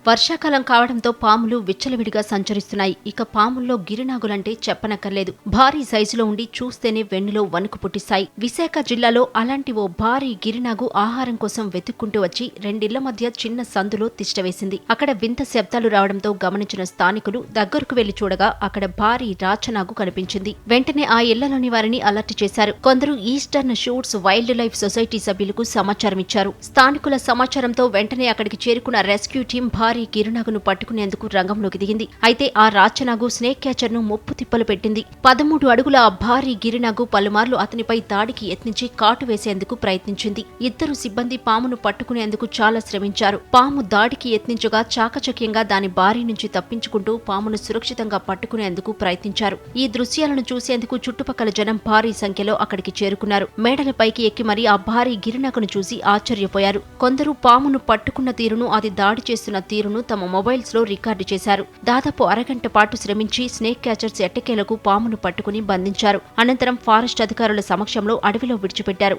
వర్షాకాలం కావడంతో పాములు విచ్చలవిడిగా సంచరిస్తున్నాయి. ఇక పాముల్లో గిరినాగులంటే చెప్పనక్కర్లేదు. భారీ సైజులో ఉండి చూస్తేనే వెన్నులో వణుకు పుట్టిస్తాయి. విశాఖ జిల్లాలో అలాంటి ఓ భారీ గిరినాగు ఆహారం కోసం వెతుక్కుంటూ వచ్చి రెండిళ్ల మధ్య చిన్న సందులో తిష్టవేసింది. అక్కడ వింత శబ్దాలు రావడంతో గమనించిన స్థానికులు దగ్గరకు వెళ్లి చూడగా అక్కడ భారీ రాచనాగు కనిపించింది. వెంటనే ఆ ఇళ్లలోని వారిని అలర్ట్ చేశారు. కొందరు eastern shoots wild life society సభ్యులకు సమాచారం ఇచ్చారు. స్థానికుల సమాచారంతో వెంటనే అక్కడికి చేరుకున్న రెస్క్యూ టీం భారీ గిరినాగును పట్టుకునేందుకు రంగంలోకి దిగింది. అయితే ఆ రాచనాగు స్నేక్ క్యాచర్ ను ముప్పు తిప్పలు పెట్టింది. 13 అడుగుల ఆ భారీ గిరినాగు పలుమార్లు అతనిపై దాడికి యత్నించి కాటు వేసేందుకు ప్రయత్నించింది. ఇద్దరు సిబ్బంది పామును పట్టుకునేందుకు చాలా శ్రమించారు. పాము దాడికి యత్నించగా చాకచక్యంగా దాని బారి నుంచి తప్పించుకుంటూ పామును సురక్షితంగా పట్టుకునేందుకు ప్రయత్నించారు. ఈ దృశ్యాలను చూసేందుకు చుట్టుపక్కల జనం భారీ సంఖ్యలో అక్కడికి చేరుకున్నారు. మేడలపైకి ఎక్కి మరీ ఆ భారీ గిరినాగును చూసి ఆశ్చర్యపోయారు. కొందరు పామును పట్టుకున్న తీరును, అది దాడి చేస్తున్న తీరును తమ మొబైల్స్ లో రికార్డు చేశారు. దాదాపు అరగంట పాటు శ్రమించి స్నేక్ క్యాచర్స్ ఎట్టకేలకు పామును పట్టుకుని బంధించారు. అనంతరం ఫారెస్ట్ అధికారుల సమక్షంలో అడవిలో విడిచిపెట్టారు.